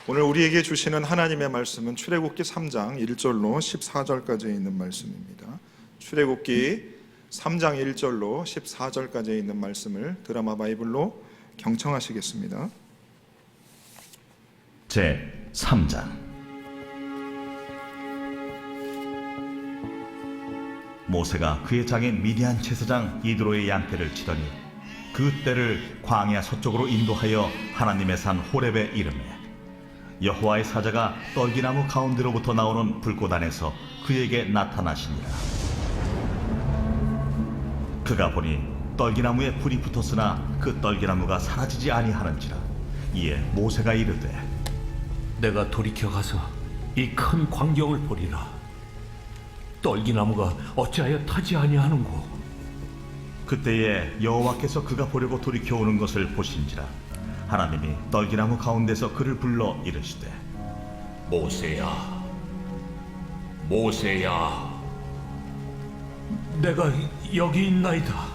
오늘 우리에게 주시는 하나님의 말씀은 출애굽기 3장 1절로 14절까지 있는 말씀입니다. 출애굽기 3장 1절로 14절까지 있는 말씀을 드라마 바이블로 경청하시겠습니다. 제 3장. 모세가 그의 장인 미디안 제사장 이드로의 양떼를 치더니 그 떼를 광야 서쪽으로 인도하여 하나님의 산 호렙에 이르매 여호와의 사자가 떨기나무 가운데로부터 나오는 불꽃 안에서 그에게 나타나시니라. 그가 보니 떨기나무에 불이 붙었으나 그 떨기나무가 사라지지 아니하는지라. 이에 모세가 이르되 내가 돌이켜 가서 이 큰 광경을 보리라. 떨기나무가 어찌하여 타지 아니하는고. 그때에 여호와께서 그가 보려고 돌이켜 오는 것을 보신지라. 하나님이 떨기나무 가운데서 그를 불러 이르시되 모세야, 모세야. 내가 여기 있나이다.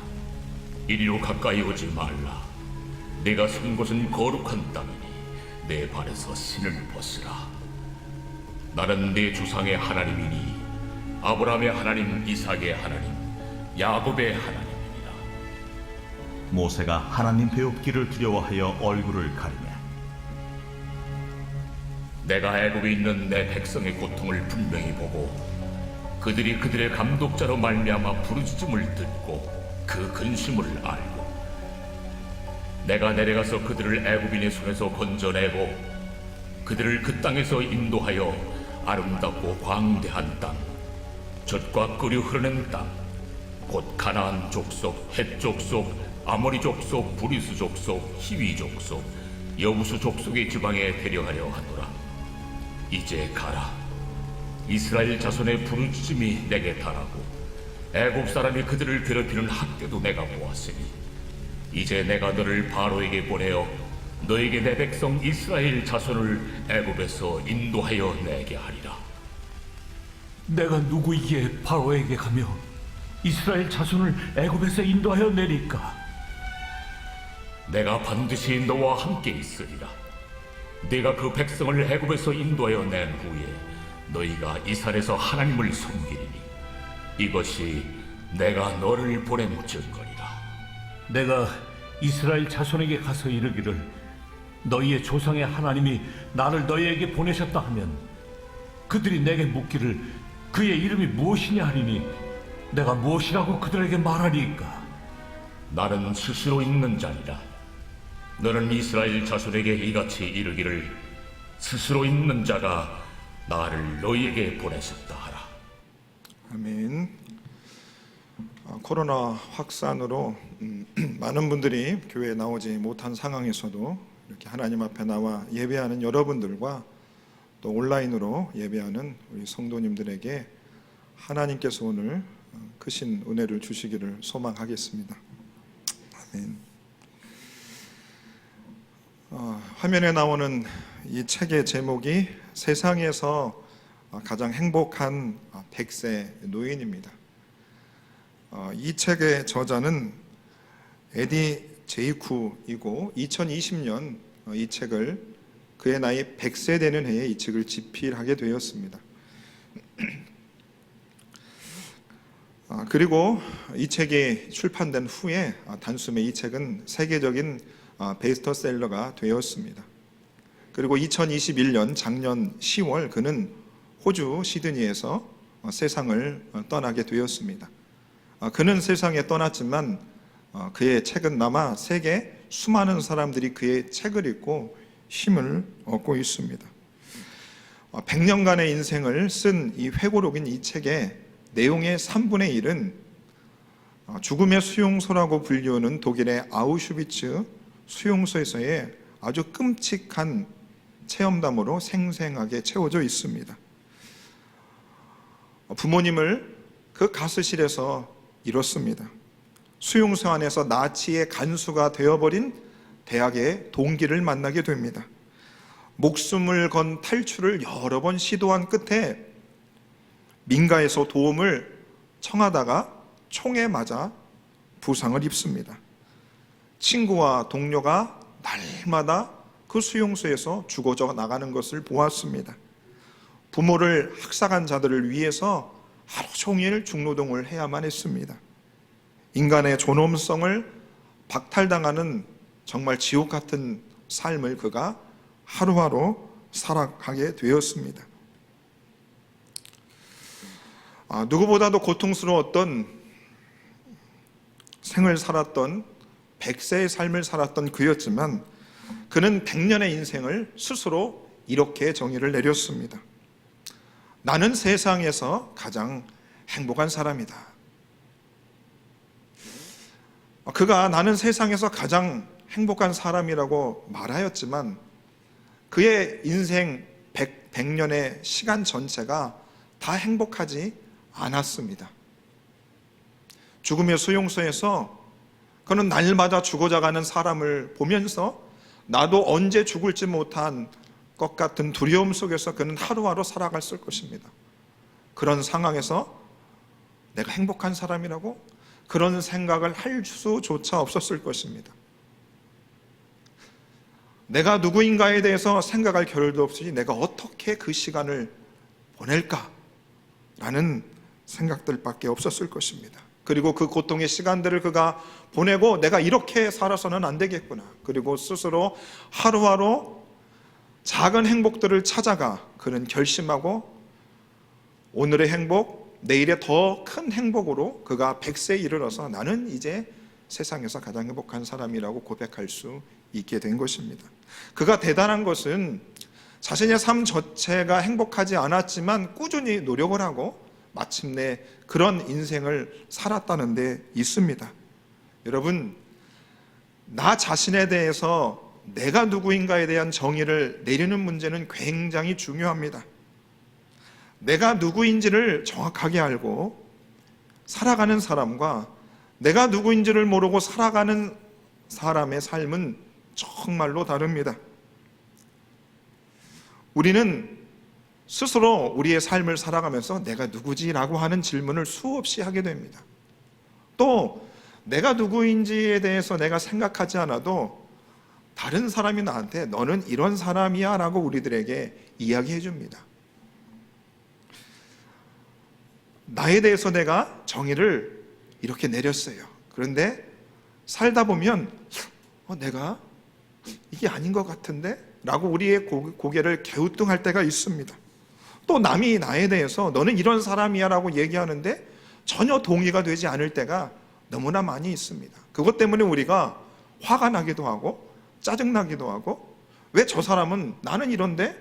이리로 가까이 오지 말라. 내가 선 곳은 거룩한 땅이니 내 발에서 신을 벗으라. 나는 내 조상의 하나님이니 아브라함의 하나님, 이삭의 하나님, 야곱의 하나님이니라. 모세가 하나님 배웁기를 두려워하여 얼굴을 가리매 내가 애굽에 있는 내 백성의 고통을 분명히 보고 그들이 그들의 감독자로 말미암아 부르짖음을 듣고 그 근심을 알고 내가 내려가서 그들을 애굽인의 손에서 건져내고 그들을 그 땅에서 인도하여 아름답고 광대한 땅, 젖과 끓이 흐르는 땅, 곧 가나안 족속, 헷 족속, 아모리 족속, 브리스 족속, 히위 족속, 여부수 족속의 지방에 데려가려 하노라. 이제 가라. 이스라엘 자손의 부르짖음이 내게 달하고 애굽 사람이 그들을 괴롭히는 학대도 내가 보았으니 이제 내가 너를 바로에게 보내어 너에게 내 백성 이스라엘 자손을 애굽에서 인도하여 내게 하리라. 내가 누구이기에 바로에게 가며 이스라엘 자손을 애굽에서 인도하여 내릴까? 내가 반드시 너와 함께 있으리라. 내가 그 백성을 애굽에서 인도하여 낸 후에 너희가 이 산에서 하나님을 섬기리니 이것이 내가 너를 보낸 증거리라. 내가 이스라엘 자손에게 가서 이르기를 너희의 조상의 하나님이 나를 너희에게 보내셨다 하면 그들이 내게 묻기를 그의 이름이 무엇이냐 하리니 내가 무엇이라고 그들에게 말하리이까? 나는 스스로 있는 자니라. 너는 이스라엘 자손에게 이같이 이르기를 스스로 있는 자가 나를 너희에게 보내셨다 하라. 아멘. 코로나 확산으로 많은 분들이 교회에 나오지 못한 상황에서도 이렇게 하나님 앞에 나와 예배하는 여러분들과 또 온라인으로 예배하는 우리 성도님들에게 하나님께서 오늘 크신 은혜를 주시기를 소망하겠습니다. 아멘. 화면에 나오는 이 책의 제목이 세상에서 가장 행복한 100세 노인입니다. 이 책의 저자는 에디 제이쿠이고 2020년 이 책을 그의 나이 100세 되는 해에 이 책을 집필하게 되었습니다. 그리고 이 책이 출판된 후에 단숨에 이 책은 세계적인 베스트셀러가 되었습니다. 그리고 2021년 작년 10월 그는 호주 시드니에서 세상을 떠나게 되었습니다. 그는 세상에 떠났지만 그의 책은 남아 세계 수많은 사람들이 그의 책을 읽고 힘을 얻고 있습니다. 100년간의 인생을 쓴 이 회고록인 이 책의 내용의 3분의 1은 죽음의 수용소라고 불리우는 독일의 아우슈비츠 수용소에서의 아주 끔찍한 체험담으로 생생하게 채워져 있습니다. 부모님을 그 가스실에서 잃었습니다. 수용소 안에서 나치의 간수가 되어버린 대학의 동기를 만나게 됩니다. 목숨을 건 탈출을 여러 번 시도한 끝에 민가에서 도움을 청하다가 총에 맞아 부상을 입습니다. 친구와 동료가 날마다 그 수용소에서 죽어져 나가는 것을 보았습니다. 부모를 학살한 자들을 위해서 하루 종일 중노동을 해야만 했습니다. 인간의 존엄성을 박탈당하는 정말 지옥 같은 삶을 그가 하루하루 살아가게 되었습니다. 누구보다도 고통스러웠던 생을 살았던 100세의 삶을 살았던 그였지만 그는 100년의 인생을 스스로 이렇게 정의를 내렸습니다. 나는 세상에서 가장 행복한 사람이다. 그가 나는 세상에서 가장 행복한 사람이라고 말하였지만 그의 인생 100년의 시간 전체가 다 행복하지 않았습니다. 죽음의 수용소에서 그는 날마다 죽어가는 사람을 보면서 나도 언제 죽을지 못한 것 같은 두려움 속에서 그는 하루하루 살아갔을 것입니다. 그런 상황에서 내가 행복한 사람이라고 그런 생각을 할 수조차 없었을 것입니다. 내가 누구인가에 대해서 생각할 겨를도 없이 내가 어떻게 그 시간을 보낼까라는 생각들밖에 없었을 것입니다. 그리고 그 고통의 시간들을 그가 보내고 내가 이렇게 살아서는 안 되겠구나. 그리고 스스로 하루하루 작은 행복들을 찾아가 그는 결심하고 오늘의 행복, 내일의 더 큰 행복으로 그가 100세에 이르러서 나는 이제 세상에서 가장 행복한 사람이라고 고백할 수 있게 된 것입니다. 그가 대단한 것은 자신의 삶 자체가 행복하지 않았지만 꾸준히 노력을 하고 마침내 그런 인생을 살았다는 데 있습니다. 여러분, 나 자신에 대해서 내가 누구인가에 대한 정의를 내리는 문제는 굉장히 중요합니다. 내가 누구인지를 정확하게 알고 살아가는 사람과 내가 누구인지를 모르고 살아가는 사람의 삶은 정말로 다릅니다. 우리는 스스로 우리의 삶을 살아가면서 내가 누구지라고 하는 질문을 수없이 하게 됩니다. 또 내가 누구인지에 대해서 내가 생각하지 않아도 다른 사람이 나한테 너는 이런 사람이야 라고 우리들에게 이야기해 줍니다. 나에 대해서 내가 정의를 이렇게 내렸어요. 그런데 살다 보면 내가 이게 아닌 것 같은데? 라고 우리의 고개를 갸우뚱할 때가 있습니다. 또 남이 나에 대해서 너는 이런 사람이야 라고 얘기하는데 전혀 동의가 되지 않을 때가 너무나 많이 있습니다. 그것 때문에 우리가 화가 나기도 하고 짜증나기도 하고 왜 저 사람은 나는 이런데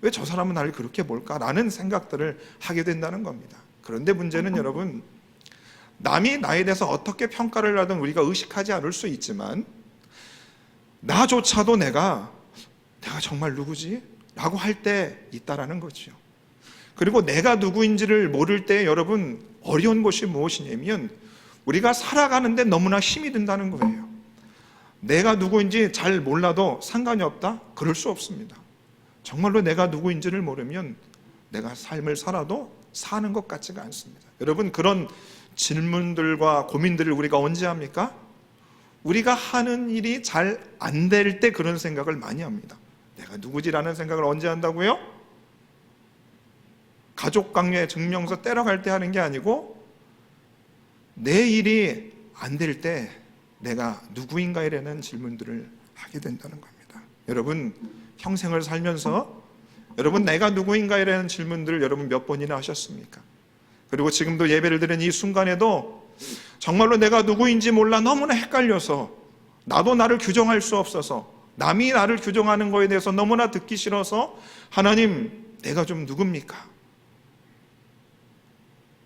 왜 저 사람은 나를 그렇게 볼까? 라는 생각들을 하게 된다는 겁니다. 그런데 문제는 여러분, 남이 나에 대해서 어떻게 평가를 하든 우리가 의식하지 않을 수 있지만 나조차도 내가 정말 누구지? 라고 할 때 있다라는 거죠. 그리고 내가 누구인지를 모를 때 여러분 어려운 것이 무엇이냐면 우리가 살아가는데 너무나 힘이 든다는 거예요. 내가 누구인지 잘 몰라도 상관이 없다? 그럴 수 없습니다. 정말로 내가 누구인지를 모르면 내가 삶을 살아도 사는 것 같지가 않습니다. 여러분, 그런 질문들과 고민들을 우리가 언제 합니까? 우리가 하는 일이 잘 안 될 때 그런 생각을 많이 합니다. 내가 누구지라는 생각을 언제 한다고요? 가족 관계 증명서 떼러갈 때 하는 게 아니고 내 일이 안 될 때 내가 누구인가에 대한 질문들을 하게 된다는 겁니다. 여러분, 평생을 살면서 여러분 내가 누구인가에 대한 질문들을 여러분 몇 번이나 하셨습니까? 그리고 지금도 예배를 드리는 이 순간에도 정말로 내가 누구인지 몰라 너무나 헷갈려서 나도 나를 규정할 수 없어서 남이 나를 규정하는 거에 대해서 너무나 듣기 싫어서 하나님, 내가 좀 누굽니까?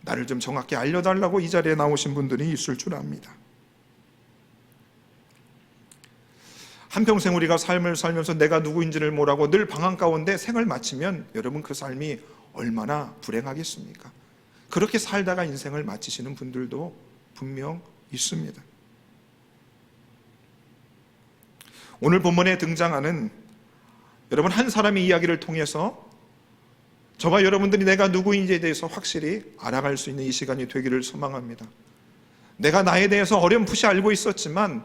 나를 좀 정확히 알려달라고 이 자리에 나오신 분들이 있을 줄 압니다. 한평생 우리가 삶을 살면서 내가 누구인지를 모르고 늘 방황 가운데 생을 마치면 여러분 그 삶이 얼마나 불행하겠습니까? 그렇게 살다가 인생을 마치시는 분들도 분명 있습니다. 오늘 본문에 등장하는 여러분 한 사람의 이야기를 통해서 저와 여러분들이 내가 누구인지에 대해서 확실히 알아갈 수 있는 이 시간이 되기를 소망합니다. 내가 나에 대해서 어렴풋이 알고 있었지만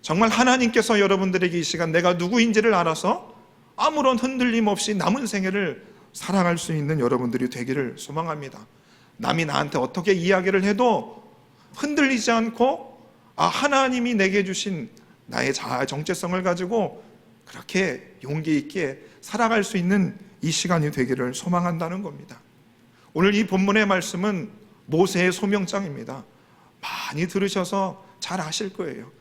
정말 하나님께서 여러분들에게 이 시간 내가 누구인지를 알아서 아무런 흔들림 없이 남은 생애를 살아갈 수 있는 여러분들이 되기를 소망합니다. 남이 나한테 어떻게 이야기를 해도 흔들리지 않고 하나님이 내게 주신 나의 자아 정체성을 가지고 그렇게 용기 있게 살아갈 수 있는 이 시간이 되기를 소망한다는 겁니다. 오늘 이 본문의 말씀은 모세의 소명장입니다. 많이 들으셔서 잘 아실 거예요.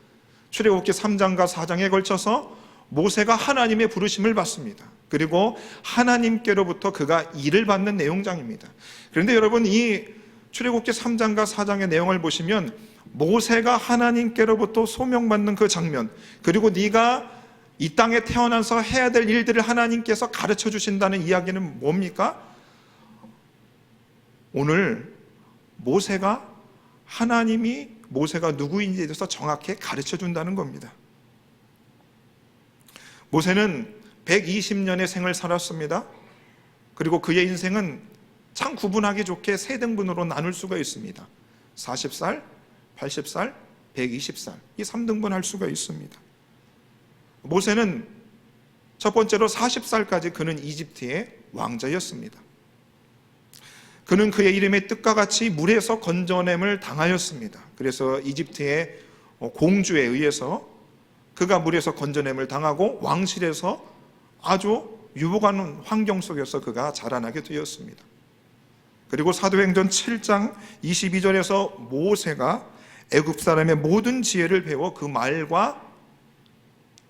출애굽기 3장과 4장에 걸쳐서 모세가 하나님의 부르심을 받습니다. 그리고 하나님께로부터 그가 일을 받는 내용장입니다. 그런데 여러분, 이 출애굽기 3장과 4장의 내용을 보시면 모세가 하나님께로부터 소명받는 그 장면, 그리고 네가 이 땅에 태어나서 해야 될 일들을 하나님께서 가르쳐 주신다는 이야기는 뭡니까? 오늘 하나님이 모세가 누구인지에 대해서 정확히 가르쳐 준다는 겁니다. 모세는 120년의 생을 살았습니다. 그리고 그의 인생은 참 구분하기 좋게 세 등분으로 나눌 수가 있습니다. 40살, 80살, 120살, 이 3등분 할 수가 있습니다. 모세는 첫 번째로 40살까지 그는 이집트의 왕자였습니다. 그는 그의 이름의 뜻과 같이 물에서 건져냄을 당하였습니다. 그래서 이집트의 공주에 의해서 그가 물에서 건져냄을 당하고 왕실에서 아주 유복한 환경 속에서 그가 자라나게 되었습니다. 그리고 사도행전 7장 22절에서 모세가 애굽 사람의 모든 지혜를 배워 그 말과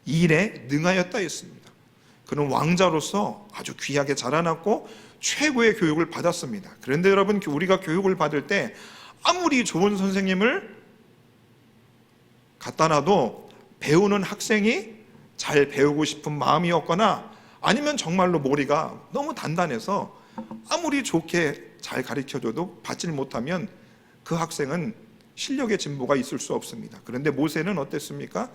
일에 능하였다 했습니다. 그는 왕자로서 아주 귀하게 자라났고 최고의 교육을 받았습니다. 그런데 여러분, 우리가 교육을 받을 때 아무리 좋은 선생님을 갖다 놔도 배우는 학생이 잘 배우고 싶은 마음이 없거나 아니면 정말로 머리가 너무 단단해서 아무리 좋게 잘 가르쳐줘도 받질 못하면 그 학생은 실력의 진보가 있을 수 없습니다. 그런데 모세는 어땠습니까?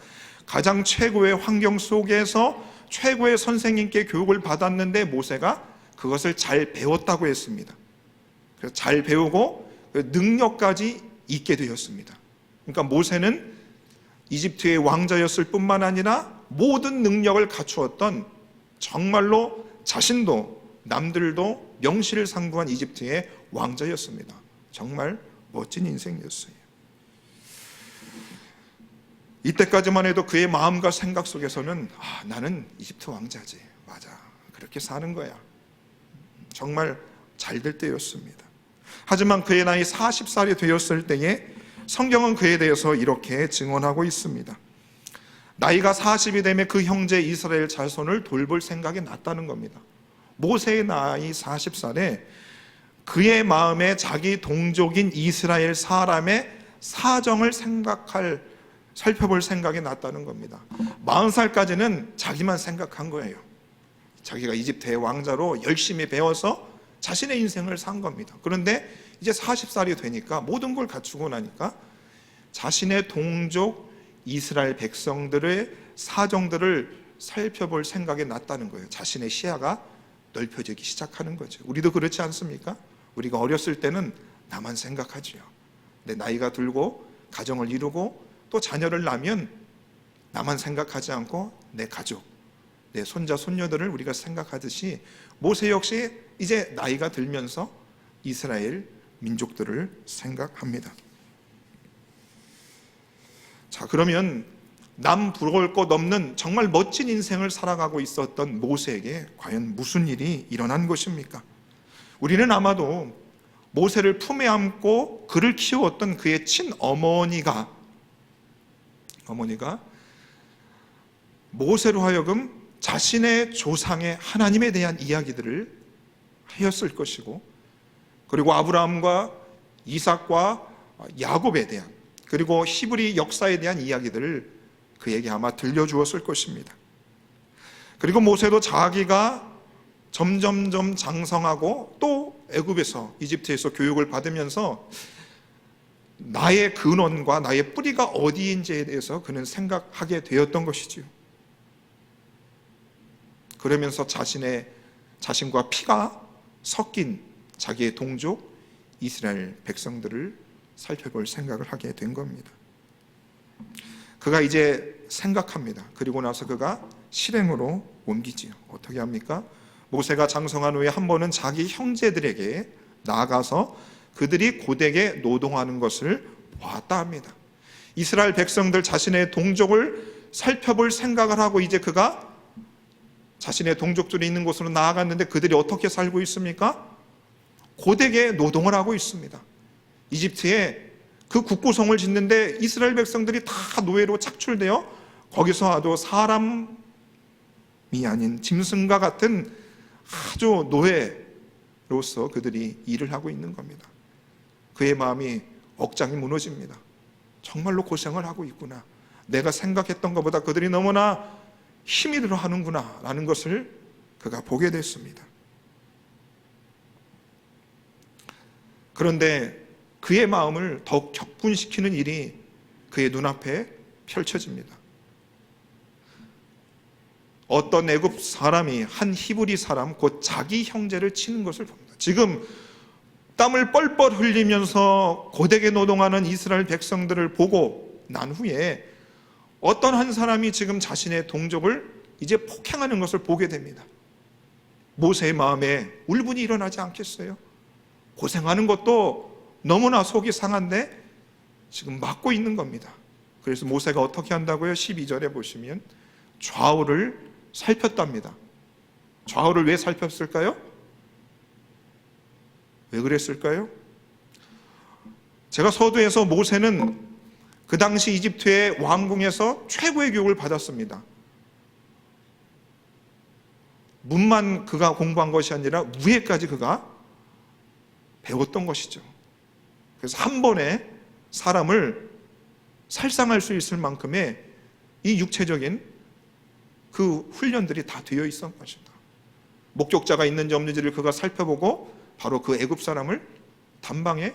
가장 최고의 환경 속에서 최고의 선생님께 교육을 받았는데 모세가 그것을 잘 배웠다고 했습니다. 그래서 잘 배우고 능력까지 있게 되었습니다. 그러니까 모세는 이집트의 왕자였을 뿐만 아니라 모든 능력을 갖추었던 정말로 자신도 남들도 명실을 상부한 이집트의 왕자였습니다. 정말 멋진 인생이었어요. 이때까지만 해도 그의 마음과 생각 속에서는 나는 이집트 왕자지, 맞아, 그렇게 사는 거야, 정말 잘 될 때였습니다. 하지만 그의 나이 40살이 되었을 때에 성경은 그에 대해서 이렇게 증언하고 있습니다. 나이가 40이 되면 그 형제 이스라엘 자손을 돌볼 생각이 났다는 겁니다. 모세의 나이 40살에 그의 마음에 자기 동족인 이스라엘 사람의 사정을 살펴볼 생각이 났다는 겁니다. 40살까지는 자기만 생각한 거예요. 자기가 이집트의 왕자로 열심히 배워서 자신의 인생을 산 겁니다. 그런데 이제 40살이 되니까 모든 걸 갖추고 나니까 자신의 동족 이스라엘 백성들의 사정들을 살펴볼 생각이 났다는 거예요. 자신의 시야가 넓혀지기 시작하는 거죠. 우리도 그렇지 않습니까? 우리가 어렸을 때는 나만 생각하죠. 내 나이가 들고 가정을 이루고 또 자녀를 낳으면 나만 생각하지 않고 내 가족, 내 손자, 손녀들을 우리가 생각하듯이 모세 역시 이제 나이가 들면서 이스라엘 민족들을 생각합니다. 자, 그러면 남 부러울 것 없는 정말 멋진 인생을 살아가고 있었던 모세에게 과연 무슨 일이 일어난 것입니까? 우리는 아마도 모세를 품에 안고 그를 키웠던 그의 친어머니가 모세로 하여금 자신의 조상의 하나님에 대한 이야기들을 하였을 것이고, 그리고 아브라함과 이삭과 야곱에 대한, 그리고 히브리 역사에 대한 이야기들을 그에게 아마 들려주었을 것입니다. 그리고 모세도 자기가 점점점 장성하고 또 애굽에서, 이집트에서 교육을 받으면서 나의 근원과 나의 뿌리가 어디인지에 대해서 그는 생각하게 되었던 것이지요. 그러면서 자신과 피가 섞인 자기의 동족 이스라엘 백성들을 살펴볼 생각을 하게 된 겁니다. 그가 이제 생각합니다. 그리고 나서 그가 실행으로 옮기지요. 어떻게 합니까? 모세가 장성한 후에 한 번은 자기 형제들에게 나아가서 그들이 고되게 노동하는 것을 보았다 합니다. 이스라엘 백성들 자신의 동족을 살펴볼 생각을 하고 이제 그가 자신의 동족들이 있는 곳으로 나아갔는데 그들이 어떻게 살고 있습니까? 고되게 노동을 하고 있습니다. 이집트에 그 국고성을 짓는데 이스라엘 백성들이 다 노예로 착출되어 거기서 아주 사람이 아닌 짐승과 같은 아주 노예로서 그들이 일을 하고 있는 겁니다. 그의 마음이 억장이 무너집니다. 정말로 고생을 하고 있구나. 내가 생각했던 것보다 그들이 너무나 힘이 들어 하는구나 라는 것을 그가 보게 됐습니다. 그런데 그의 마음을 더욱 격분시키는 일이 그의 눈앞에 펼쳐집니다. 어떤 애굽 사람이 한 히브리 사람 곧 자기 형제를 치는 것을 봅니다. 지금 땀을 뻘뻘 흘리면서 고되게 노동하는 이스라엘 백성들을 보고 난 후에 어떤 한 사람이 지금 자신의 동족을 이제 폭행하는 것을 보게 됩니다. 모세의 마음에 울분이 일어나지 않겠어요? 고생하는 것도 너무나 속이 상한데 지금 막고 있는 겁니다. 그래서 모세가 어떻게 한다고요? 12절에 보시면 좌우를 살폈답니다. 좌우를 왜 살폈을까요? 왜 그랬을까요? 제가 서두에서 모세는 그 당시 이집트의 왕궁에서 최고의 교육을 받았습니다. 문만 그가 공부한 것이 아니라 무예까지 그가 배웠던 것이죠. 그래서 한 번에 사람을 살상할 수 있을 만큼의 이 육체적인 그 훈련들이 다 되어 있었던 것입니다. 목격자가 있는지 없는지를 그가 살펴보고 바로 그 애굽 사람을 단방에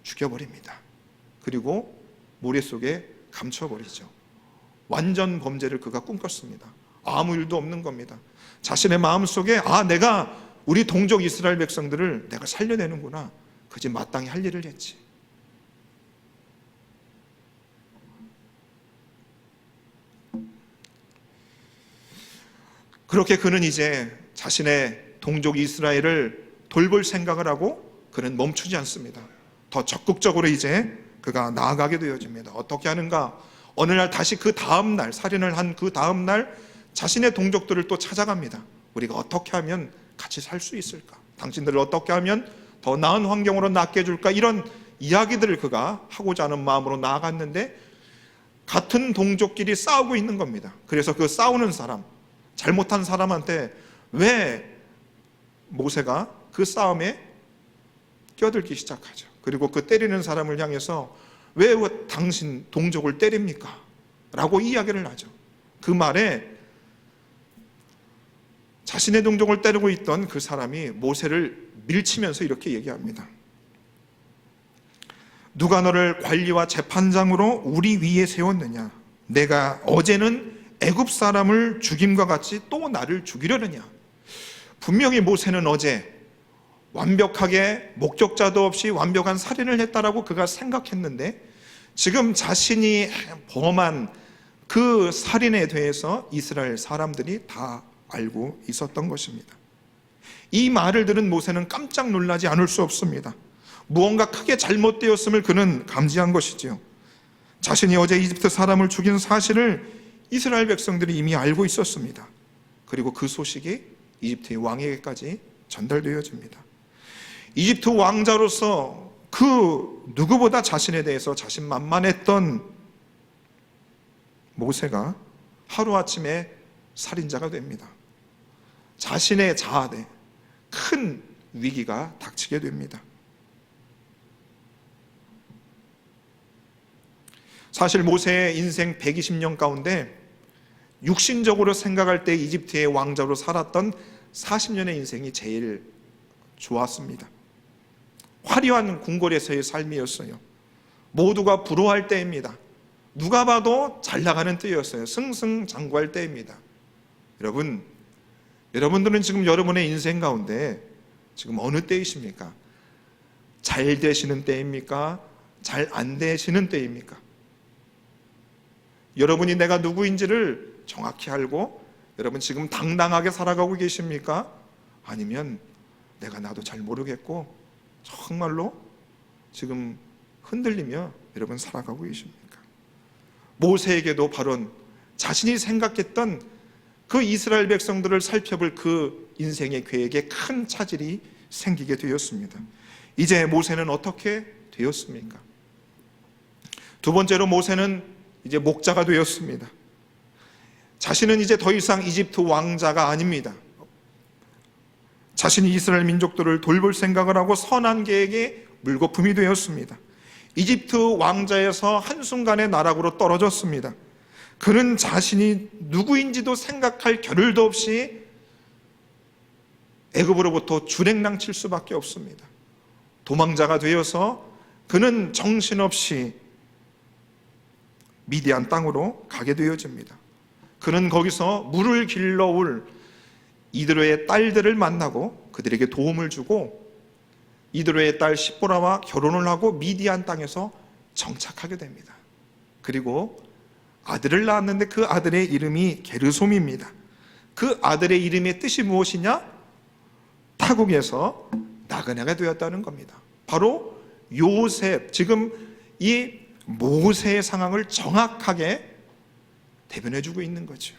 죽여버립니다. 그리고 모래 속에 감춰버리죠. 완전 범죄를 그가 꿈꿨습니다. 아무 일도 없는 겁니다. 자신의 마음속에 내가 우리 동족 이스라엘 백성들을 내가 살려내는구나. 그지 마땅히 할 일을 했지. 그렇게 그는 이제 자신의 동족 이스라엘을 돌볼 생각을 하고 그는 멈추지 않습니다. 더 적극적으로 이제 그가 나아가게 되어집니다. 어떻게 하는가? 어느 날 다시 그 다음 날, 살인을 한 그 다음 날 자신의 동족들을 또 찾아갑니다. 우리가 어떻게 하면 같이 살 수 있을까? 당신들을 어떻게 하면 더 나은 환경으로 낫게 해줄까? 이런 이야기들을 그가 하고자 하는 마음으로 나아갔는데 같은 동족끼리 싸우고 있는 겁니다. 그래서 그 싸우는 사람, 잘못한 사람한테 왜 모세가 그 싸움에 끼어들기 시작하죠. 그리고 그 때리는 사람을 향해서 왜 당신 동족을 때립니까? 라고 이야기를 하죠. 그 말에 자신의 동족을 때리고 있던 그 사람이 모세를 밀치면서 이렇게 얘기합니다. 누가 너를 관리와 재판장으로 우리 위에 세웠느냐? 내가 어제는 애굽 사람을 죽임과 같이 또 나를 죽이려느냐? 분명히 모세는 어제 완벽하게 목격자도 없이 완벽한 살인을 했다라고 그가 생각했는데 지금 자신이 범한 그 살인에 대해서 이스라엘 사람들이 다 알고 있었던 것입니다. 이 말을 들은 모세는 깜짝 놀라지 않을 수 없습니다. 무언가 크게 잘못되었음을 그는 감지한 것이지요. 자신이 어제 이집트 사람을 죽인 사실을 이스라엘 백성들이 이미 알고 있었습니다. 그리고 그 소식이 이집트의 왕에게까지 전달되어집니다. 이집트 왕자로서 그 누구보다 자신에 대해서 자신만만했던 모세가 하루아침에 살인자가 됩니다. 자신의 자아에 큰 위기가 닥치게 됩니다. 사실 모세의 인생 120년 가운데 육신적으로 생각할 때 이집트의 왕자로 살았던 40년의 인생이 제일 좋았습니다. 화려한 궁궐에서의 삶이었어요. 모두가 부러워할 때입니다. 누가 봐도 잘 나가는 때였어요. 승승장구할 때입니다. 여러분들은 지금 여러분의 인생 가운데 지금 어느 때이십니까? 잘 되시는 때입니까? 잘 안 되시는 때입니까? 여러분이 내가 누구인지를 정확히 알고 여러분 지금 당당하게 살아가고 계십니까? 아니면 내가 나도 잘 모르겠고 정말로 지금 흔들리며 여러분 살아가고 계십니까? 모세에게도 바로 자신이 생각했던 그 이스라엘 백성들을 살펴볼 그 인생의 계획에 큰 차질이 생기게 되었습니다. 이제 모세는 어떻게 되었습니까? 두 번째로 모세는 이제 목자가 되었습니다. 자신은 이제 더 이상 이집트 왕자가 아닙니다. 자신이 이스라엘 민족들을 돌볼 생각을 하고 선한 계획의 물거품이 되었습니다. 이집트 왕자에서 한순간에 나락으로 떨어졌습니다. 그는 자신이 누구인지도 생각할 겨를도 없이 애굽으로부터 주랭랑칠 수밖에 없습니다. 도망자가 되어서 그는 정신없이 미디안 땅으로 가게 되어집니다. 그는 거기서 물을 길러올 이드로의 딸들을 만나고 그들에게 도움을 주고 이드로의 딸 시보라와 결혼을 하고 미디안 땅에서 정착하게 됩니다. 그리고 아들을 낳았는데 그 아들의 이름이 게르솜입니다. 그 아들의 이름의 뜻이 무엇이냐? 타국에서 나그네가 되었다는 겁니다. 바로 요셉, 지금 이 모세의 상황을 정확하게 대변해주고 있는 거죠.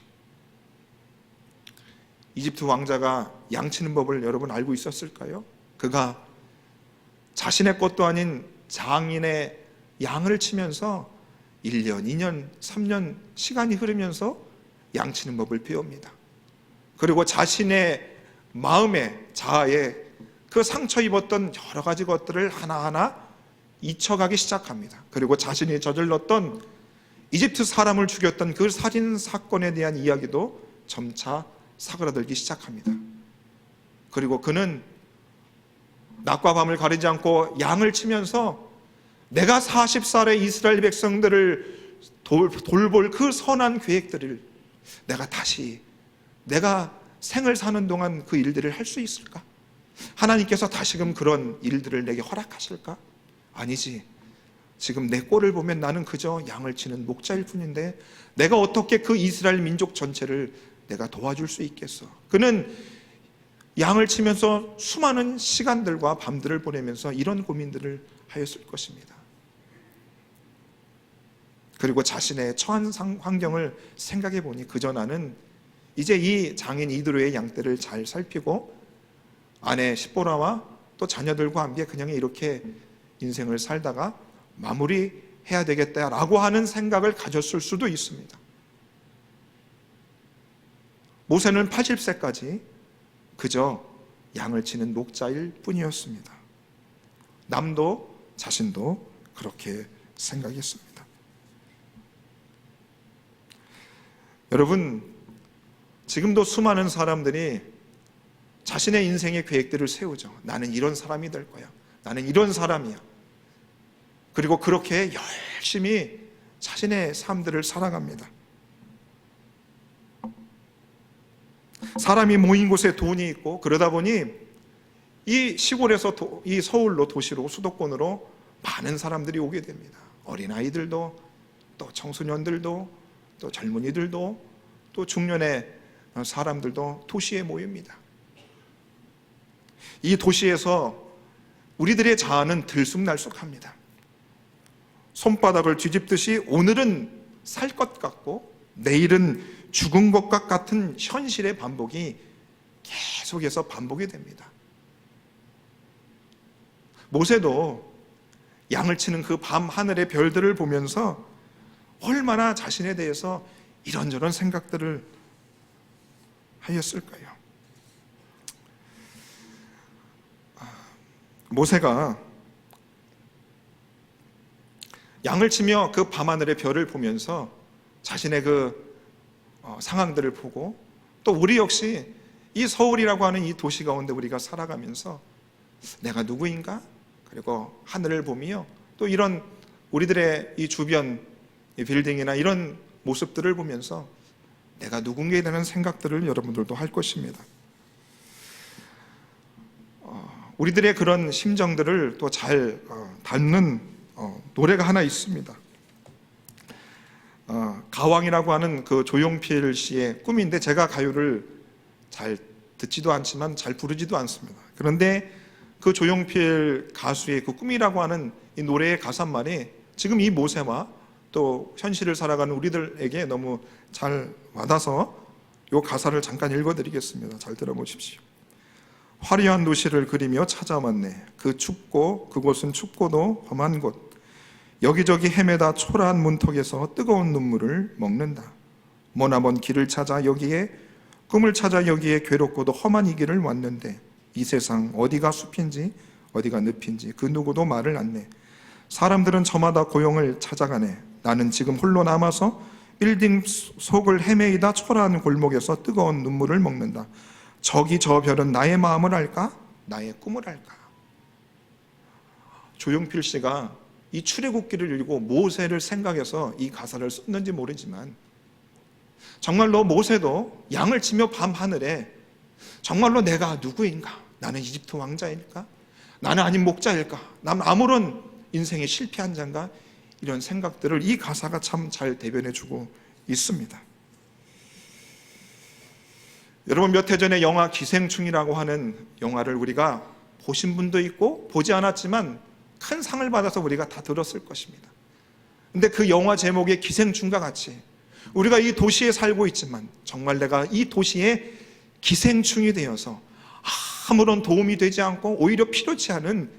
이집트 왕자가 양치는 법을 여러분 알고 있었을까요? 그가 자신의 것도 아닌 장인의 양을 치면서 1년, 2년, 3년 시간이 흐르면서 양치는 법을 배웁니다. 그리고 자신의 마음의 자아에 그 상처 입었던 여러 가지 것들을 하나하나 잊혀가기 시작합니다. 그리고 자신이 저질렀던 이집트 사람을 죽였던 그 살인 사건에 대한 이야기도 점차 사그라들기 시작합니다. 그리고 그는 낮과 밤을 가리지 않고 양을 치면서 내가 40살의 이스라엘 백성들을 돌볼 그 선한 계획들을 내가 생을 사는 동안 그 일들을 할 수 있을까? 하나님께서 다시금 그런 일들을 내게 허락하실까? 아니지. 지금 내 꼴을 보면 나는 그저 양을 치는 목자일 뿐인데 내가 어떻게 그 이스라엘 민족 전체를 내가 도와줄 수 있겠어? 그는 양을 치면서 수많은 시간들과 밤들을 보내면서 이런 고민들을 하였을 것입니다. 그리고 자신의 처한 환경을 생각해 보니 그저 나는 이제 이 장인 이드로의 양떼를 잘 살피고 아내 시보라와 또 자녀들과 함께 그냥 이렇게 인생을 살다가 마무리해야 되겠다라고 하는 생각을 가졌을 수도 있습니다. 모세는 80세까지 그저 양을 치는 목자일 뿐이었습니다. 남도 자신도 그렇게 생각했습니다. 여러분, 지금도 수많은 사람들이 자신의 인생의 계획들을 세우죠. 나는 이런 사람이 될 거야. 나는 이런 사람이야. 그리고 그렇게 열심히 자신의 삶들을 살아갑니다. 사람이 모인 곳에 돈이 있고 그러다 보니 이 시골에서 이 서울로 도시로 수도권으로 많은 사람들이 오게 됩니다. 어린아이들도 또 청소년들도 또 젊은이들도 또 중년의 사람들도 도시에 모입니다. 이 도시에서 우리들의 자아는 들쑥날쑥합니다. 손바닥을 뒤집듯이 오늘은 살 것 같고 내일은 죽은 것과 같은 현실의 반복이 계속해서 반복이 됩니다. 모세도 양을 치는 그 밤 하늘의 별들을 보면서 얼마나 자신에 대해서 이런저런 생각들을 하였을까요? 모세가 양을 치며 그 밤하늘의 별을 보면서 자신의 그 상황들을 보고 또 우리 역시 이 서울이라고 하는 이 도시 가운데 우리가 살아가면서 내가 누구인가? 그리고 하늘을 보며 또 이런 우리들의 이 주변 이 빌딩이나 이런 모습들을 보면서 내가 누군가에 대한 생각들을 여러분들도 할 것입니다. 우리들의 그런 심정들을 또 잘 담는 노래가 하나 있습니다. 가왕이라고 하는 그 조용필 씨의 꿈인데, 제가 가요를 잘 듣지도 않지만 잘 부르지도 않습니다. 그런데 그 조용필 가수의 그 꿈이라고 하는 이 노래의 가사말이 지금 이 모세와 또 현실을 살아가는 우리들에게 너무 잘 와닿아서 이 가사를 잠깐 읽어드리겠습니다. 잘 들어보십시오. 화려한 도시를 그리며 찾아왔네. 그곳은 춥고도 험한 곳. 여기저기 헤매다 초라한 문턱에서 뜨거운 눈물을 먹는다. 머나먼 길을 찾아 여기에, 꿈을 찾아 여기에 괴롭고도 험한 이 길을 왔는데, 이 세상 어디가 숲인지 어디가 늪인지 그 누구도 말을 않네. 사람들은 저마다 고용을 찾아가네. 나는 지금 홀로 남아서 빌딩 속을 헤매이다 초라한 골목에서 뜨거운 눈물을 먹는다. 저기 저 별은 나의 마음을 알까? 나의 꿈을 알까? 조용필 씨가 이 출애굽기를 읽고 모세를 생각해서 이 가사를 썼는지 모르지만, 정말로 모세도 양을 치며 밤하늘에 정말로 내가 누구인가? 나는 이집트 왕자일까? 나는 아닌 목자일까? 나는 아무런 인생에 실패한 자인가? 이런 생각들을 이 가사가 참 잘 대변해주고 있습니다. 여러분, 몇 해 전에 영화 기생충이라고 하는 영화를 우리가 보신 분도 있고 보지 않았지만 큰 상을 받아서 우리가 다 들었을 것입니다. 근데 그 영화 제목의 기생충과 같이 우리가 이 도시에 살고 있지만 정말 내가 이 도시에 기생충이 되어서 아무런 도움이 되지 않고 오히려 필요치 않은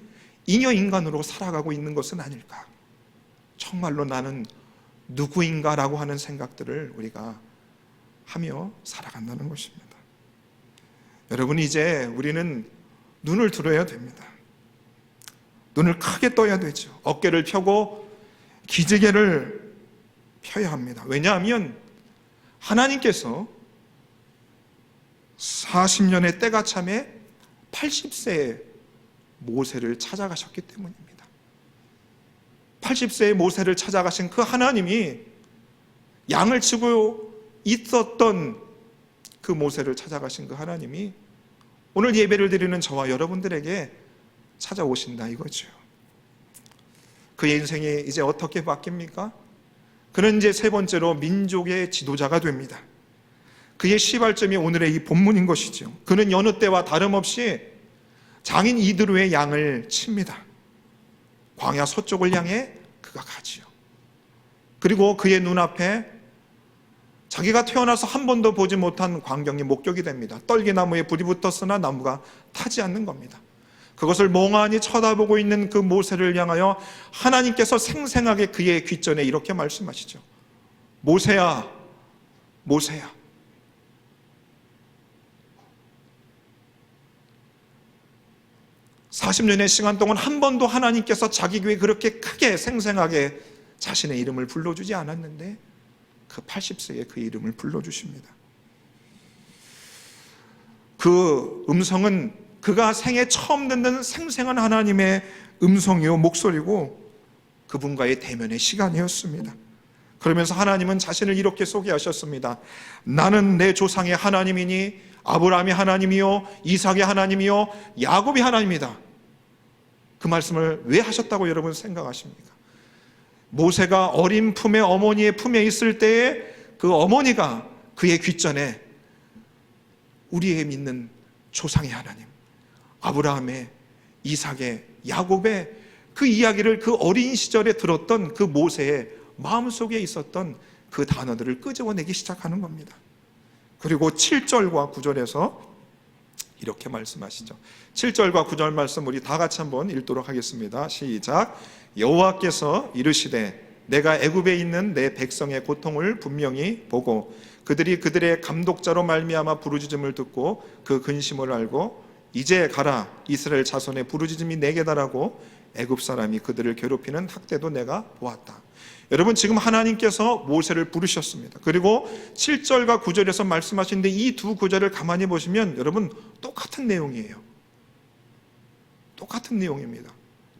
잉여 인간으로 살아가고 있는 것은 아닐까? 정말로 나는 누구인가라고 하는 생각들을 우리가 하며 살아간다는 것입니다. 여러분, 이제 우리는 눈을 들어야 됩니다. 눈을 크게 떠야 되죠. 어깨를 펴고 기지개를 펴야 합니다. 왜냐하면 하나님께서 40년의 때가 참에 80세의 모세를 찾아가셨기 때문입니다. 80세의 모세를 찾아가신 그 하나님이 양을 치고 있었던 그 모세를 찾아가신 그 하나님이 오늘 예배를 드리는 저와 여러분들에게 찾아오신다 이거죠. 그의 인생이 이제 어떻게 바뀝니까? 그는 이제 세 번째로 민족의 지도자가 됩니다. 그의 시발점이 오늘의 이 본문인 것이죠. 그는 여느 때와 다름없이 장인 이드로의 양을 칩니다. 광야 서쪽을 향해 그가 가지요. 그리고 그의 눈앞에 자기가 태어나서 한 번도 보지 못한 광경이 목격이 됩니다. 떨기나무에 불이 붙었으나 나무가 타지 않는 겁니다. 그것을 멍하니 쳐다보고 있는 그 모세를 향하여 하나님께서 생생하게 그의 귓전에 이렇게 말씀하시죠. 모세야, 모세야. (40년의) 시간 동안 한 번도 하나님께서 자기 귀에 그렇게 크게 생생하게 자신의 이름을 불러주지 않았는데 그 80세에 그 이름을 불러주십니다. 그 음성은 그가 생애 처음 듣는 생생한 하나님의 음성이요 목소리고 그분과의 대면의 시간이었습니다. 그러면서 하나님은 자신을 이렇게 소개하셨습니다. 나는 내 조상의 하나님이니 아브라함의 하나님이요 이삭의 하나님이요 야곱의 하나님이다. 그 말씀을 왜 하셨다고 여러분 생각하십니까? 모세가 어린 품에 어머니의 품에 있을 때에 그 어머니가 그의 귓전에 우리의 믿는 조상의 하나님 아브라함의 이삭의 야곱의 그 이야기를 그 어린 시절에 들었던 그 모세의 마음속에 있었던 그 단어들을 끄집어내기 시작하는 겁니다. 그리고 7절과 9절에서 이렇게 말씀하시죠. 7절과 9절 말씀 우리 다 같이 한번 읽도록 하겠습니다. 시작. 여호와께서 이르시되 내가 애굽에 있는 내 백성의 고통을 분명히 보고 그들이 그들의 감독자로 말미암아 부르짖음을 듣고 그 근심을 알고 이제 가라 이스라엘 자손의 부르짖음이 내게 달하고 애굽 사람이 그들을 괴롭히는 학대도 내가 보았다. 여러분 지금 하나님께서 모세를 부르셨습니다. 그리고 7절과 9절에서 말씀하시는데 이 두 구절을 가만히 보시면 여러분 똑같은 내용이에요. 똑같은 내용입니다.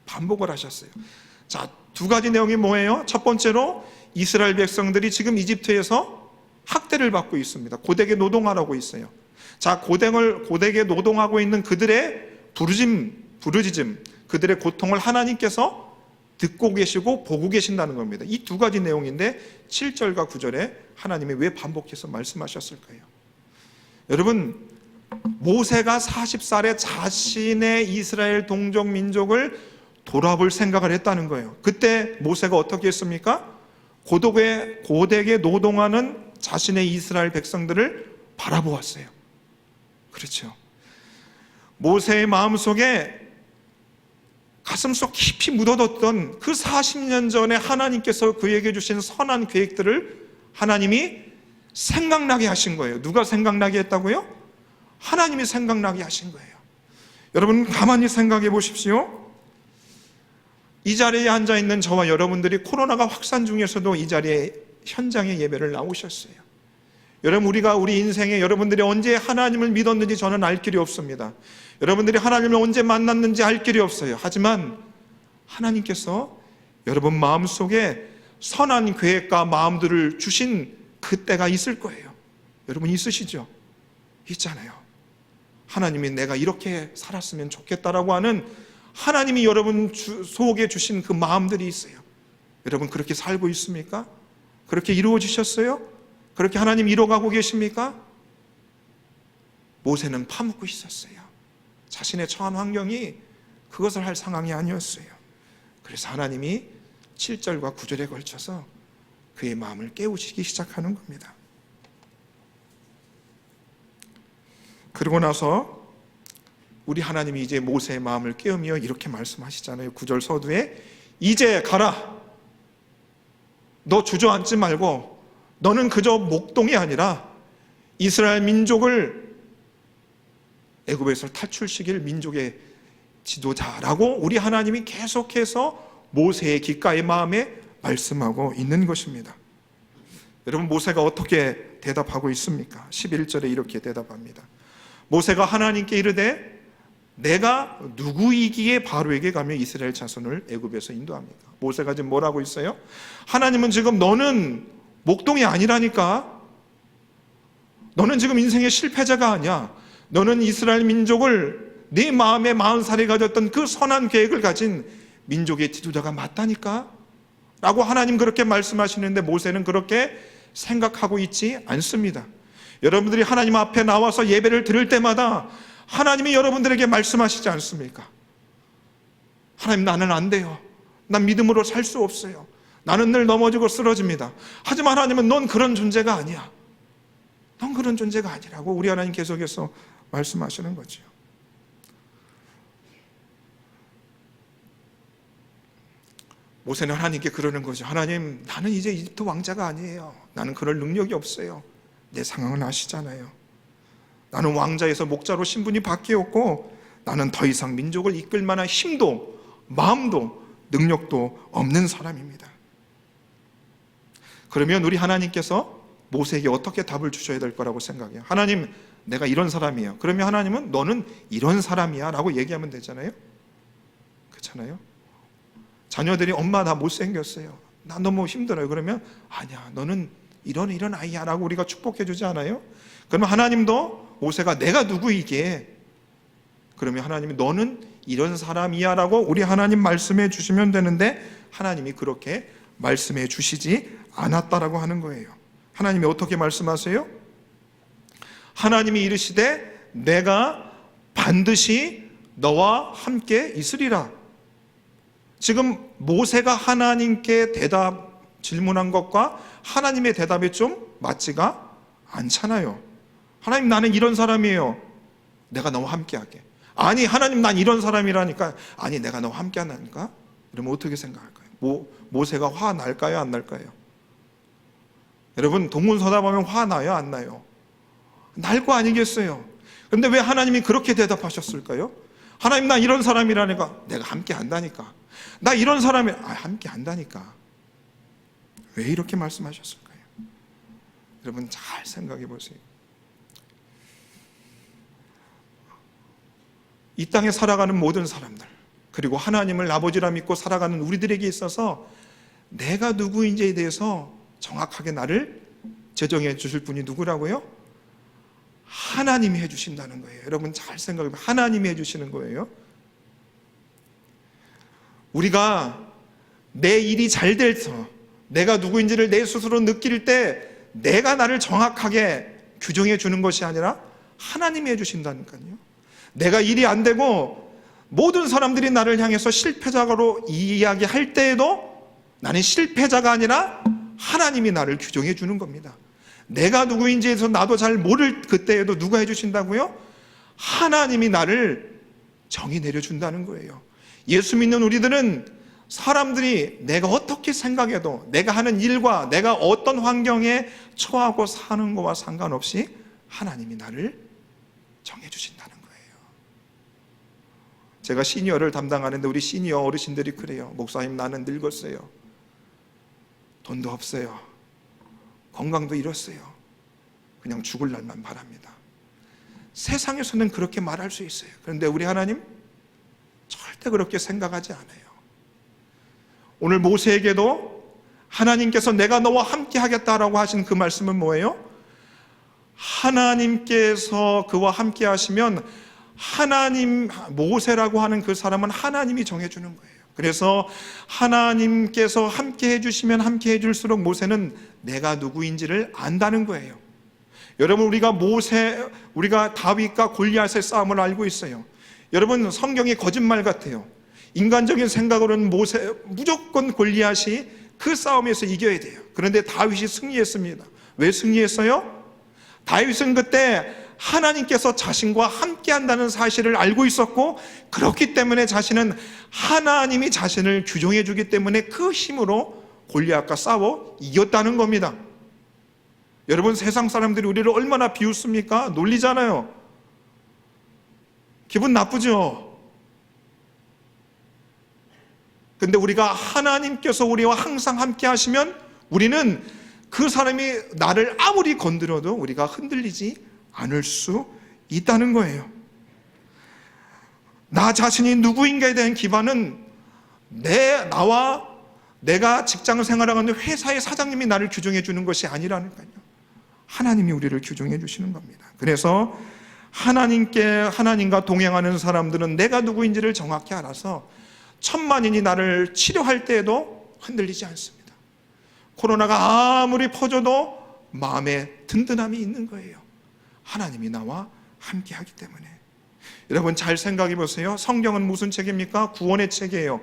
반복을 하셨어요. 자, 두 가지 내용이 뭐예요? 첫 번째로 이스라엘 백성들이 지금 이집트에서 학대를 받고 있습니다. 고되게 노동하라고 있어요. 자, 고되게 노동하고 있는 그들의 부르짖음, 그들의 고통을 하나님께서 듣고 계시고 보고 계신다는 겁니다. 이 두 가지 내용인데 7절과 9절에 하나님이 왜 반복해서 말씀하셨을까요? 여러분, 모세가 40살에 자신의 이스라엘 동족 민족을 돌아볼 생각을 했다는 거예요. 그때 모세가 어떻게 했습니까? 고되게 노동하는 자신의 이스라엘 백성들을 바라보았어요. 그렇죠. 모세의 마음속에 가슴속 깊이 묻어뒀던 그 40년 전에 하나님께서 그에게 주신 선한 계획들을 하나님이 생각나게 하신 거예요. 누가 생각나게 했다고요? 하나님이 생각나게 하신 거예요. 여러분, 가만히 생각해 보십시오. 이 자리에 앉아있는 저와 여러분들이 코로나가 확산 중에서도 이 자리에 현장에 예배를 나오셨어요. 여러분, 우리 인생에 여러분들이 언제 하나님을 믿었는지 저는 알 길이 없습니다. 여러분들이 하나님을 언제 만났는지 알 길이 없어요. 하지만 하나님께서 여러분 마음속에 선한 계획과 마음들을 주신 그때가 있을 거예요. 여러분 있으시죠? 있잖아요. 하나님이 내가 이렇게 살았으면 좋겠다라고 하는 하나님이 여러분 속에 주신 그 마음들이 있어요. 여러분 그렇게 살고 있습니까? 그렇게 이루어지셨어요? 그렇게 하나님 이뤄가고 계십니까? 모세는 파묻고 있었어요. 자신의 처한 환경이 그것을 할 상황이 아니었어요. 그래서 하나님이 7절과 9절에 걸쳐서 그의 마음을 깨우치기 시작하는 겁니다. 그러고 나서 우리 하나님이 이제 모세의 마음을 깨우며 이렇게 말씀하시잖아요. 9절 서두에 이제 가라. 너 주저앉지 말고 너는 그저 목동이 아니라 이스라엘 민족을 애굽에서 탈출시킬 민족의 지도자라고 우리 하나님이 계속해서 모세의 귓가의 마음에 말씀하고 있는 것입니다. 여러분 모세가 어떻게 대답하고 있습니까? 11절에 이렇게 대답합니다. 모세가 하나님께 이르되 내가 누구이기에 바로에게 가며 이스라엘 자손을 애굽에서 인도합니까? 모세가 지금 뭐라고 있어요? 하나님은 지금 너는 목동이 아니라니까. 너는 지금 인생의 실패자가 아니야. 너는 이스라엘 민족을 네 마음에 40살에 가졌던 그 선한 계획을 가진 민족의 지도자가 맞다니까 라고 하나님 그렇게 말씀하시는데 모세는 그렇게 생각하고 있지 않습니다. 여러분들이 하나님 앞에 나와서 예배를 드릴 때마다 하나님이 여러분들에게 말씀하시지 않습니까? 하나님 나는 안 돼요. 난 믿음으로 살 수 없어요. 나는 늘 넘어지고 쓰러집니다. 하지만 하나님은 넌 그런 존재가 아니야. 넌 그런 존재가 아니라고 우리 하나님 계속해서 말씀하시는 거죠. 모세는 하나님께 그러는 거죠. 하나님, 나는 이제 이집트 왕자가 아니에요. 나는 그럴 능력이 없어요. 내 상황은 아시잖아요. 나는 왕자에서 목자로 신분이 바뀌었고 나는 더 이상 민족을 이끌 만한 힘도 마음도 능력도 없는 사람입니다. 그러면 우리 하나님께서 모세에게 어떻게 답을 주셔야 될 거라고 생각해요? 하나님, 내가 이런 사람이에요. 그러면 하나님은 너는 이런 사람이야 라고 얘기하면 되잖아요. 그렇잖아요. 자녀들이 엄마 나 못생겼어요. 나 너무 힘들어요. 그러면 아니야, 너는 이런 아이야 라고 우리가 축복해 주지 않아요? 그러면 하나님도 모세가 내가 누구이게, 그러면 하나님이 너는 이런 사람이야 라고 우리 하나님 말씀해 주시면 되는데 하나님이 그렇게 말씀해 주시지 않았다라고 하는 거예요. 하나님이 어떻게 말씀하세요? 하나님이 이르시되 내가 반드시 너와 함께 있으리라. 지금 모세가 하나님께 질문한 것과 하나님의 대답이 좀 맞지가 않잖아요. 하나님, 나는 이런 사람이에요. 내가 너와 함께 할게. 아니, 하나님, 난 이런 사람이라니까. 아니, 내가 너와 함께 한다니까. 그러면 어떻게 생각할까요? 모세가 화 날까요, 안 날까요? 여러분, 동문서답 하면 화 나요, 안 나요? 날 거 아니겠어요? 그런데 왜 하나님이 그렇게 대답하셨을까요? 하나님, 나 이런 사람이라니까. 내가 함께 한다니까. 나 이런 사람이 함께 한다니까. 왜 이렇게 말씀하셨을까요? 여러분 잘 생각해 보세요. 이 땅에 살아가는 모든 사람들, 그리고 하나님을 아버지라 믿고 살아가는 우리들에게 있어서 내가 누구인지에 대해서 정확하게 나를 제정해 주실 분이 누구라고요? 하나님이 해주신다는 거예요. 여러분 잘 생각해 보세요. 하나님이 해주시는 거예요. 우리가 내 일이 잘 돼서 내가 누구인지를 내 스스로 느낄 때 내가 나를 정확하게 규정해 주는 것이 아니라 하나님이 해주신다니까요. 내가 일이 안 되고 모든 사람들이 나를 향해서 실패자로 이야기할 때에도 나는 실패자가 아니라 하나님이 나를 규정해 주는 겁니다. 내가 누구인지에서 나도 잘 모를 그때에도 누가 해주신다고요? 하나님이 나를 정의 내려준다는 거예요. 예수 믿는 우리들은 사람들이 내가 어떻게 생각해도 내가 하는 일과 내가 어떤 환경에 처하고 사는 것과 상관없이 하나님이 나를 정해주신다는 거예요. 제가 시니어를 담당하는데 우리 시니어 어르신들이 그래요. 목사님, 나는 늙었어요. 돈도 없어요. 건강도 잃었어요. 그냥 죽을 날만 바랍니다. 세상에서는 그렇게 말할 수 있어요. 그런데 우리 하나님 절대 그렇게 생각하지 않아요. 오늘 모세에게도 하나님께서 내가 너와 함께 하겠다라고 하신 그 말씀은 뭐예요? 하나님께서 그와 함께 하시면 하나님, 모세라고 하는 그 사람은 하나님이 정해주는 거예요. 그래서 하나님께서 함께 해주시면 함께 해줄수록 모세는 내가 누구인지를 안다는 거예요. 여러분, 우리가 다윗과 골리앗의 싸움을 알고 있어요. 여러분, 성경이 거짓말 같아요. 인간적인 생각으로는 무조건 골리앗이 그 싸움에서 이겨야 돼요. 그런데 다윗이 승리했습니다. 왜 승리했어요? 다윗은 그때 하나님께서 자신과 함께 한다는 사실을 알고 있었고, 그렇기 때문에 자신은 하나님이 자신을 규정해 주기 때문에 그 힘으로 골리앗과 싸워 이겼다는 겁니다. 여러분, 세상 사람들이 우리를 얼마나 비웃습니까? 놀리잖아요. 기분 나쁘죠? 근데 우리가 하나님께서 우리와 항상 함께 하시면 우리는 그 사람이 나를 아무리 건드려도 우리가 흔들리지 않을 수 있다는 거예요. 나 자신이 누구인가에 대한 기반은 내가 직장 생활하는 회사의 사장님이 나를 규정해 주는 것이 아니라니까요. 하나님이 우리를 규정해 주시는 겁니다. 그래서 하나님과 동행하는 사람들은 내가 누구인지를 정확히 알아서 천만인이 나를 치료할 때에도 흔들리지 않습니다. 코로나가 아무리 퍼져도 마음에 든든함이 있는 거예요. 하나님이 나와 함께 하기 때문에. 여러분, 잘 생각해 보세요. 성경은 무슨 책입니까? 구원의 책이에요.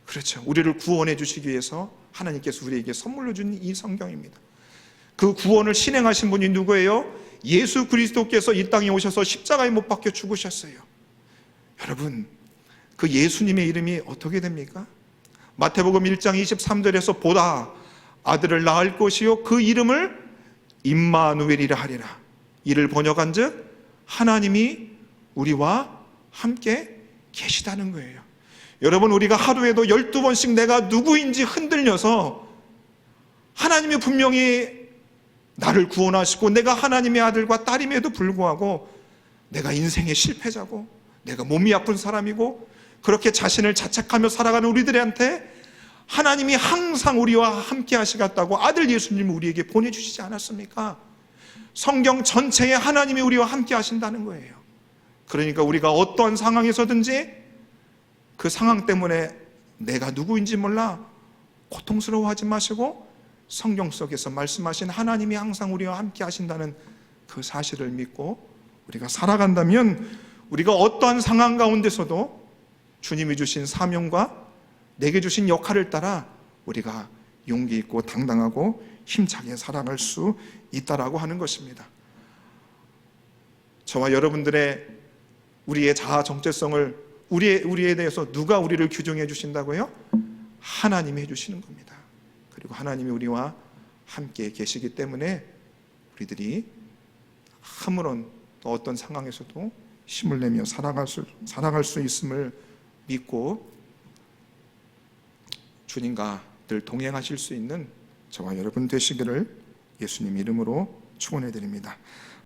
그렇죠. 우리를 구원해 주시기 위해서 하나님께서 우리에게 선물로 준 이 성경입니다. 그 구원을 실행하신 분이 누구예요? 예수 그리스도께서 이 땅에 오셔서 십자가에 못 박혀 죽으셨어요. 여러분, 그 예수님의 이름이 어떻게 됩니까? 마태복음 1장 23절에서 보다 아들을 낳을 것이요 그 이름을 임마누엘이라 하리라. 이를 번역한즉 하나님이 우리와 함께 계시다는 거예요. 여러분, 우리가 하루에도 12번씩 내가 누구인지 흔들려서 하나님이 분명히 나를 구원하시고 내가 하나님의 아들과 딸임에도 불구하고 내가 인생의 실패자고 내가 몸이 아픈 사람이고 그렇게 자신을 자책하며 살아가는 우리들한테 하나님이 항상 우리와 함께 하시겠다고 아들 예수님을 우리에게 보내주시지 않았습니까? 성경 전체에 하나님이 우리와 함께 하신다는 거예요. 그러니까 우리가 어떠한 상황에서든지 그 상황 때문에 내가 누구인지 몰라 고통스러워하지 마시고 성경 속에서 말씀하신 하나님이 항상 우리와 함께 하신다는 그 사실을 믿고 우리가 살아간다면 우리가 어떠한 상황 가운데서도 주님이 주신 사명과 내게 주신 역할을 따라 우리가 용기 있고 당당하고 힘차게 살아갈 수 있다라고 하는 것입니다. 저와 여러분들의 우리의 자아 정체성을 우리에 대해서 누가 우리를 규정해 주신다고요? 하나님이 해주시는 겁니다. 그리고 하나님이 우리와 함께 계시기 때문에 우리들이 아무런 어떤 상황에서도 힘을 내며 살아갈 수 있음을 믿고 주님과 늘 동행하실 수 있는 저와 여러분 되시기를 예수님 이름으로 축원해 드립니다.